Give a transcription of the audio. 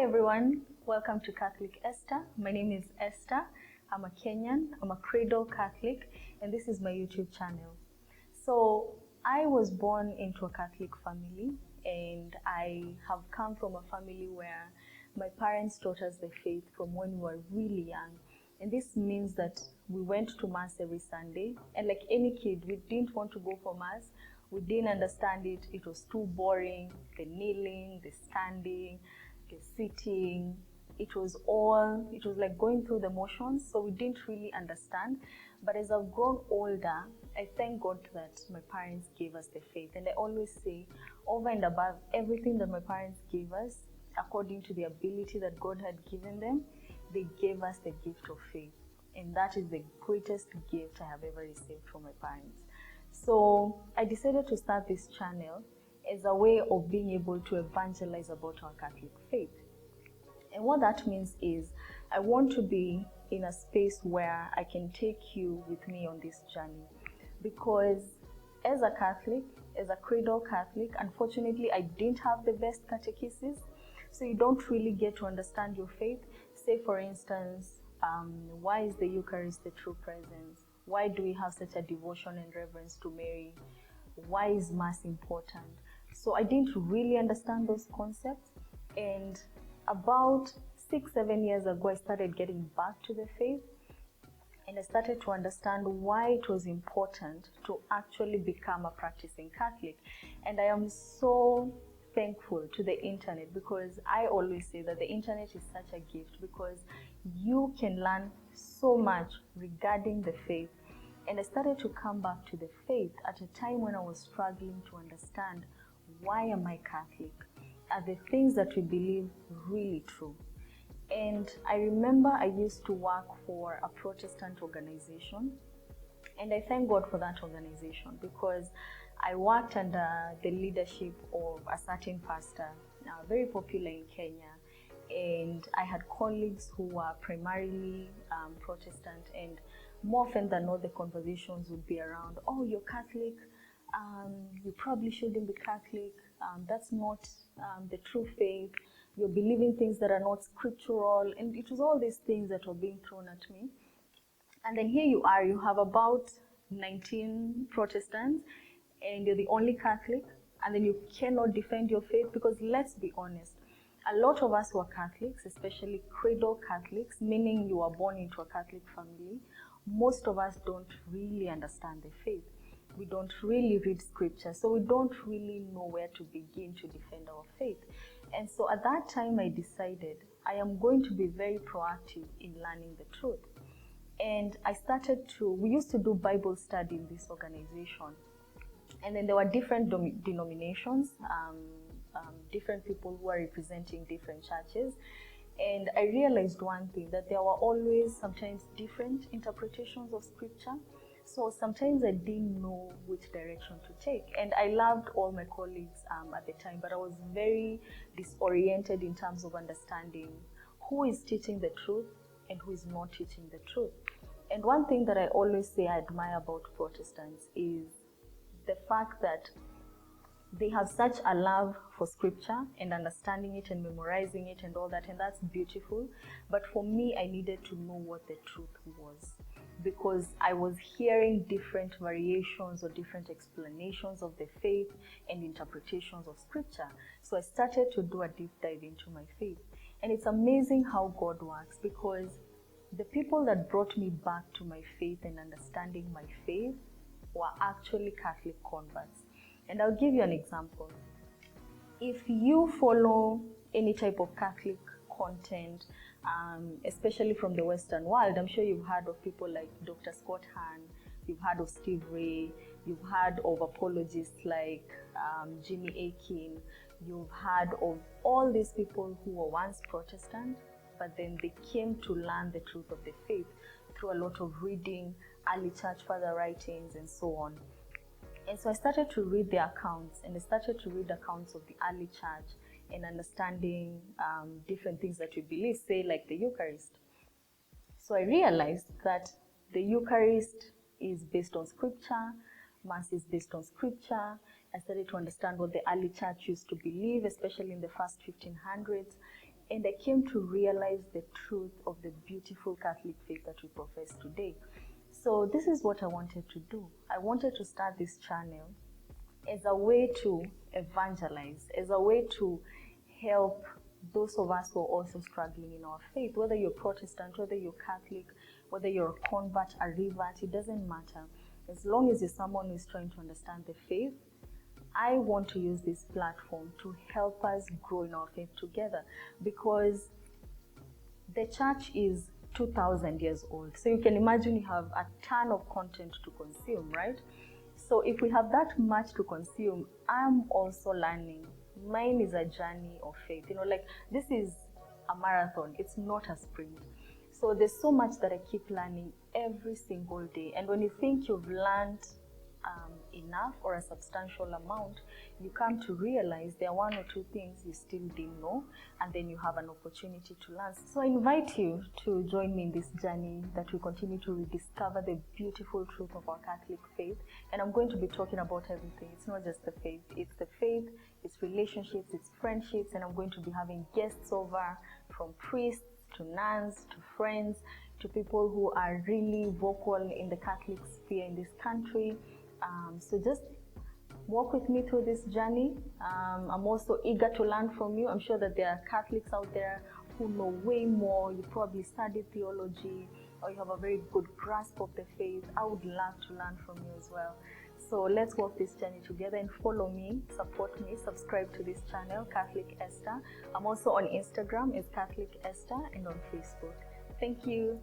everyone, welcome to Catholic Esther. My name is Esther. I'm a Kenyan, I'm a cradle Catholic, and this is my YouTube channel. So I was born into a Catholic family, and I have come from a family where my parents taught us the faith from when we were really young. And this means that we went to Mass every Sunday, and like any kid, we didn't want to go for Mass. We didn't understand it. It was too boring. The kneeling, the standing, the sitting. It was like going through the motions. So we didn't really understand. But as I've grown older, I thank God that my parents gave us the faith. And I always say, over and above everything that my parents gave us, according to the ability that God had given them, they gave us the gift of faith. And that is the greatest gift I have ever received from my parents. So I decided to start this channel as a way of being able to evangelize about our Catholic faith. And what that means is I want to be in a space where I can take you with me on this journey. Because as a Catholic, as a cradle Catholic, unfortunately I didn't have the best catechesis, so you don't really get to understand your faith. Say for instance, why is the Eucharist the true presence? Why do we have such a devotion and reverence to Mary? Why is Mass important? So I didn't really understand those concepts, and about 6-7 years ago I started getting back to the faith, and I started to understand why it was important to actually become a practicing Catholic. And I am so thankful to the internet, because I always say that the internet is such a gift, because you can learn so much regarding the faith. And I started to come back to the faith at a time when I was struggling to understand, why am I Catholic? Are the things that we believe really true? And I remember I used to work for a Protestant organization, and I thank God for that organization, because I worked under the leadership of a certain pastor, very popular in Kenya, and I had colleagues who were primarily Protestant, and more often than not the conversations would be around, oh, you're Catholic, you probably shouldn't be Catholic, that's not the true faith, you're believing things that are not scriptural, and it was all these things that were being thrown at me. And then here you are, you have about 19 Protestants, and you're the only Catholic, and then you cannot defend your faith, because let's be honest, a lot of us who are Catholics, especially cradle Catholics, meaning you are born into a Catholic family, most of us don't really understand the faith. We don't really read scripture, so we don't really know where to begin to defend our faith. And so at that time I decided I am going to be very proactive in learning the truth. And I started we used to do Bible study in this organization. And then there were different denominations, different people who are representing different churches. And I realized one thing, that there were always sometimes different interpretations of scripture. So sometimes I didn't know which direction to take. And I loved all my colleagues at the time, but I was very disoriented in terms of understanding who is teaching the truth and who is not teaching the truth. And one thing that I always say I admire about Protestants is the fact that they have such a love for scripture and understanding it and memorizing it and all that, and that's beautiful. But for me, I needed to know what the truth was, because I was hearing different variations or different explanations of the faith and interpretations of scripture. So I started to do a deep dive into my faith. And it's amazing how God works, because the people that brought me back to my faith and understanding my faith were actually Catholic converts. And I'll give you an example. If you follow any type of Catholic content, especially from the Western world, I'm sure you've heard of people like Dr. Scott Hahn, you've heard of Steve Ray, you've heard of apologists like Jimmy Akin, you've heard of all these people who were once Protestant, but then they came to learn the truth of the faith through a lot of reading, early church father writings, and so on. And so I started to read their accounts, and I started to read accounts of the early church and understanding different things that we believe, say like the Eucharist. So I realized that the Eucharist is based on scripture, Mass is based on scripture. I started to understand what the early church used to believe, especially in the first 1500s. and I came to realize the truth of the beautiful Catholic faith that we profess today. So this is what I wanted to do. I wanted to start this channel as a way to evangelize, as a way to help those of us who are also struggling in our faith, whether you're Protestant, whether you're Catholic, whether you're a convert, a revert, it doesn't matter. As long as you're someone who is trying to understand the faith, I want to use this platform to help us grow in our faith together, because the church is 2,000 years old. So you can imagine you have a ton of content to consume, right? So if we have that much to consume, I'm also learning. Mine is a journey of faith. Like, this is a marathon. It's not a sprint. So there's so much that I keep learning every single day. And when you think you've learned enough or a substantial amount, you come to realize there are one or two things you still didn't know, and then you have an opportunity to learn. So I invite you to join me in this journey that we continue to rediscover the beautiful truth of our Catholic faith. And I'm going to be talking about everything. It's not just the faith, it's relationships, it's friendships, and I'm going to be having guests over, from priests to nuns to friends to people who are really vocal in the Catholic sphere in this country. So just walk with me through this journey. I'm also eager to learn from you. I'm sure that there are Catholics out there who know way more. You probably studied theology, or you have a very good grasp of the faith. I would love to learn from you as well. So let's walk this journey together, and follow me, support me, subscribe to this channel, Catholic Esther. I'm also on Instagram as Catholic Esther, and on Facebook. Thank you.